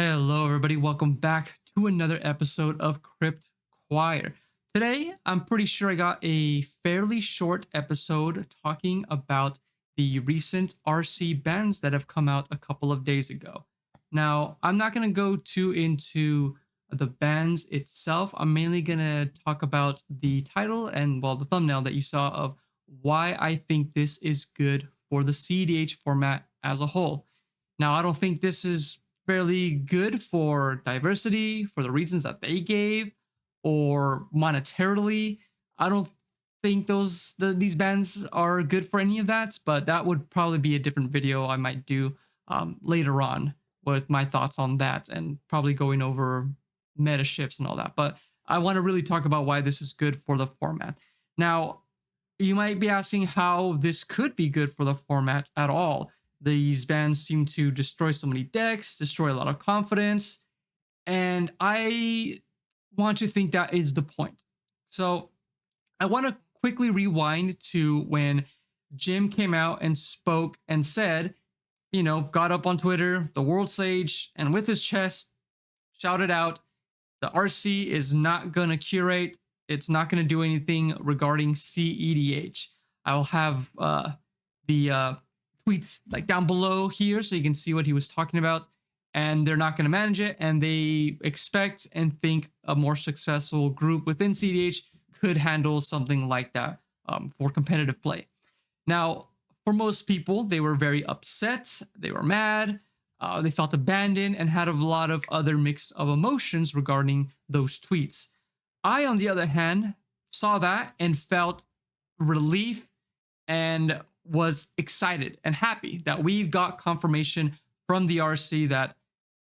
Hello, everybody. Welcome back to another episode of Crypt Choir. Today, I'm pretty sure I got a fairly short episode talking about the recent RC bans that have come out a couple of days ago. Now, I'm not going to go too into the bans itself. I'm mainly going to talk about the title and, well, the thumbnail that you saw of why I think this is good for the cEDH format as a whole. Now, I don't think this is fairly good for diversity for the reasons that they gave, or monetarily. I don't think these bans are good for any of that, but that would probably be a different video I might do later on with my thoughts on that and probably going over meta shifts and all that. But I want to really talk about why this is good for the format. Now, you might be asking how this could be good for the format at all. These bans seem to destroy so many decks, destroy a lot of confidence, and I want to think that is the point. So I want to quickly rewind to when Jim came out and spoke and said, got up on Twitter, the world sage, and with his chest shouted out, the RC is not going to curate. It's not going to do anything regarding cEDH. I will have the tweets like down below here so you can see what he was talking about, and they're not going to manage it, and they expect and think a more successful group within cEDH could handle something like that for competitive play. Now, for most people, they were very upset, they were mad, they felt abandoned, and had a lot of other mix of emotions regarding those tweets. I, on the other hand, saw that and felt relief and was excited and happy that we've got confirmation from the RC that,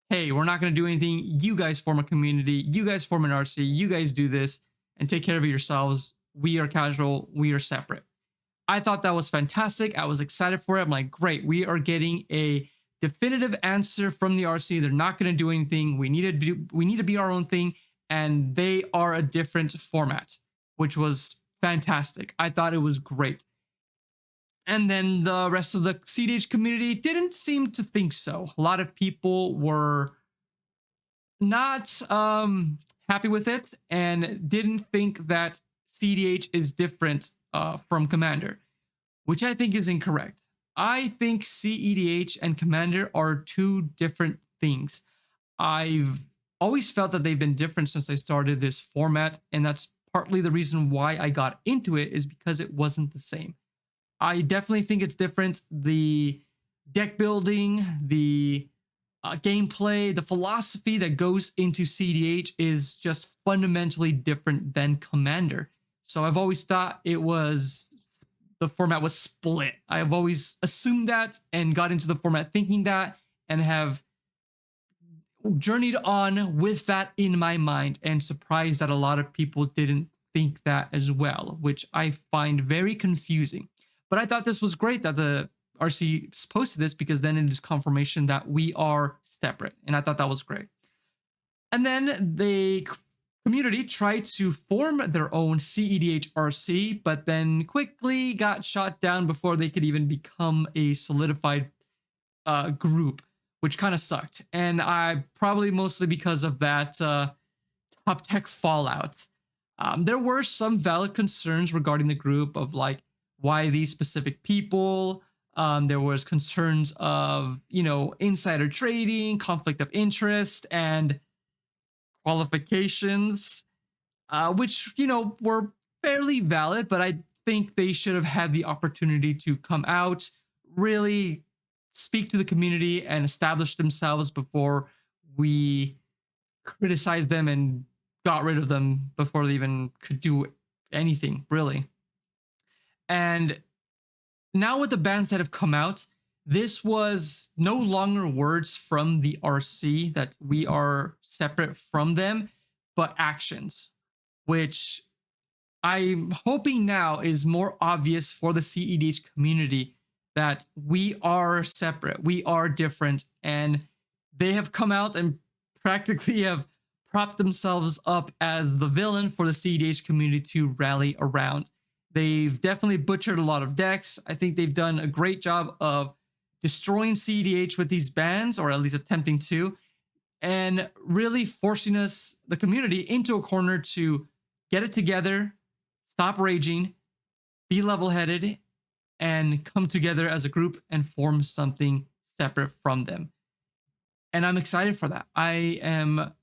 hey, we're not going to do anything. You guys form a community. You guys form an RC. You guys do this and take care of it yourselves. We are casual. We are separate. I thought that was fantastic. I was excited for it. I'm like, great. We are getting a definitive answer from the RC. They're not going to do anything. We need to be our own thing. And they are a different format, which was fantastic. I thought it was great. And then the rest of the cEDH community didn't seem to think so. A lot of people were not happy with it and didn't think that cEDH is different from Commander, which I think is incorrect. I think cEDH and Commander are two different things. I've always felt that they've been different since I started this format, and that's partly the reason why I got into it, is because it wasn't the same. I definitely think it's different. The deck building, the gameplay, the philosophy that goes into cEDH is just fundamentally different than Commander. So I've always thought the format was split. I've always assumed that and got into the format thinking that, and have journeyed on with that in my mind, and surprised that a lot of people didn't think that as well, which I find very confusing. But I thought this was great that the RC posted this, because then it is confirmation that we are separate. And I thought that was great. And then the community tried to form their own cEDH RC, but then quickly got shot down before they could even become a solidified group, which kind of sucked. And I probably mostly because of that top tech fallout. There were some valid concerns regarding the group of like, why these specific people. There was concerns of, insider trading, conflict of interest, and qualifications, which, were fairly valid, but I think they should have had the opportunity to come out, really speak to the community and establish themselves before we criticized them and got rid of them before they even could do anything, really. And now with the bans that have come out, this was no longer words from the RC that we are separate from them, but actions, which I'm hoping now is more obvious for the cEDH community that we are separate, we are different, and they have come out and practically have propped themselves up as the villain for the cEDH community to rally around. They've definitely butchered a lot of decks. I think they've done a great job of destroying cEDH with these bans, or at least attempting to. and really forcing us, the community, into a corner to get it together, stop raging, be level-headed, and come together as a group and form something separate from them. And I'm excited for that. I am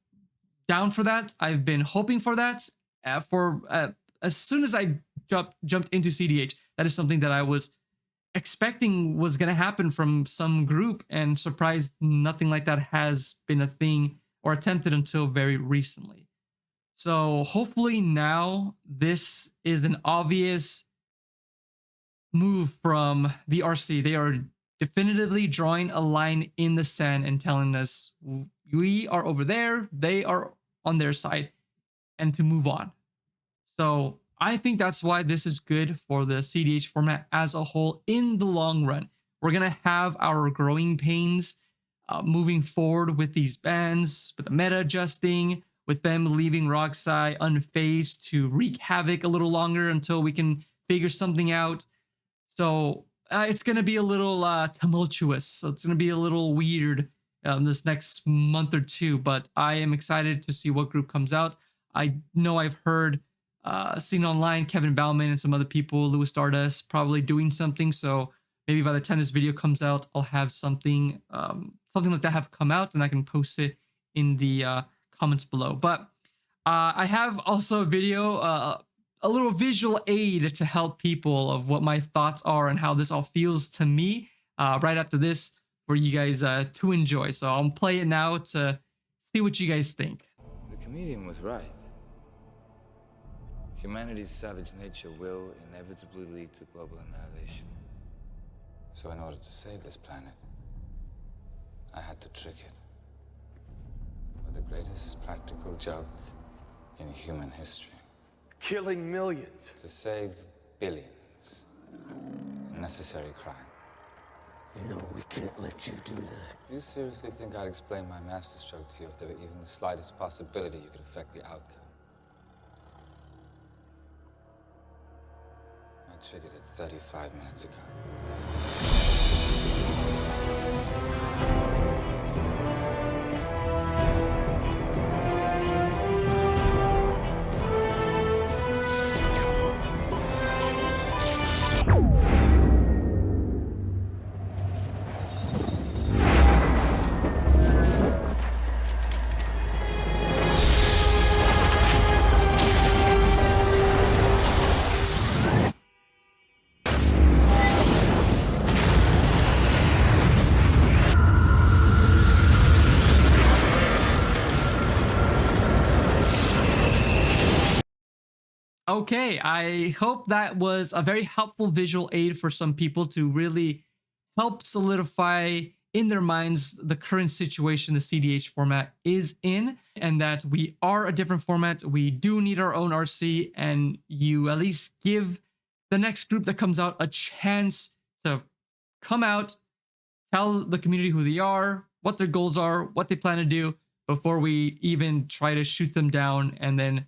down for that. I've been hoping for that as soon as I jumped into cEDH. That is something that I was expecting was going to happen from some group, and surprised nothing like that has been a thing or attempted until very recently. So hopefully now this is an obvious move from the RC. They are definitively drawing a line in the sand and telling us we are over there, they are on their side, and to move on. So I think that's why this is good for the cEDH format as a whole in the long run. We're going to have our growing pains moving forward with these bans, with the meta adjusting, with them leaving Roxai unfazed to wreak havoc a little longer until we can figure something out. So it's going to be a little tumultuous. So it's going to be a little weird this next month or two, but I am excited to see what group comes out. I know I've heard, seen online, Kevin Bauman and some other people, Louis Stardust, probably doing something. So maybe by the time this video comes out, I'll have something like that have come out, and I can post it in the comments below. But I have also a video, a little visual aid to help people of what my thoughts are and how this all feels to me right after this for you guys to enjoy. So I'll play it now to see what you guys think. The comedian was right. Humanity's savage nature will inevitably lead to global annihilation. So in order to save this planet, I had to trick it with the greatest practical joke in human history. Killing millions. To save billions. A necessary crime. You know, we can't let you do that. Do you seriously think I'd explain my masterstroke to you if there were even the slightest possibility you could affect the outcome? I triggered it 35 minutes ago. Okay, I hope that was a very helpful visual aid for some people to really help solidify in their minds the current situation the cEDH format is in, and that we are a different format. We do need our own RC, and you at least give the next group that comes out a chance to come out, tell the community who they are, what their goals are, what they plan to do before we even try to shoot them down, and then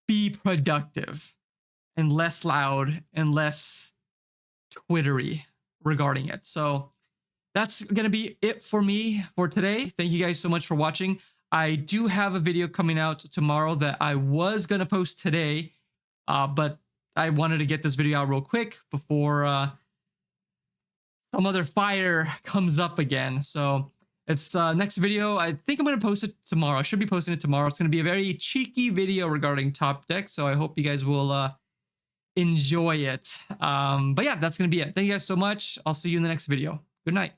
be productive and less loud and less twittery regarding it. So that's going to be it for me for today. Thank you guys so much for watching. I do have a video coming out tomorrow that I was going to post today, but I wanted to get this video out real quick before some other fire comes up again. So it's next video. I think I'm going to post it tomorrow. I should be posting it tomorrow. It's going to be a very cheeky video regarding Top Deck. So I hope you guys will enjoy it. But yeah, that's going to be it. Thank you guys so much. I'll see you in the next video. Good night.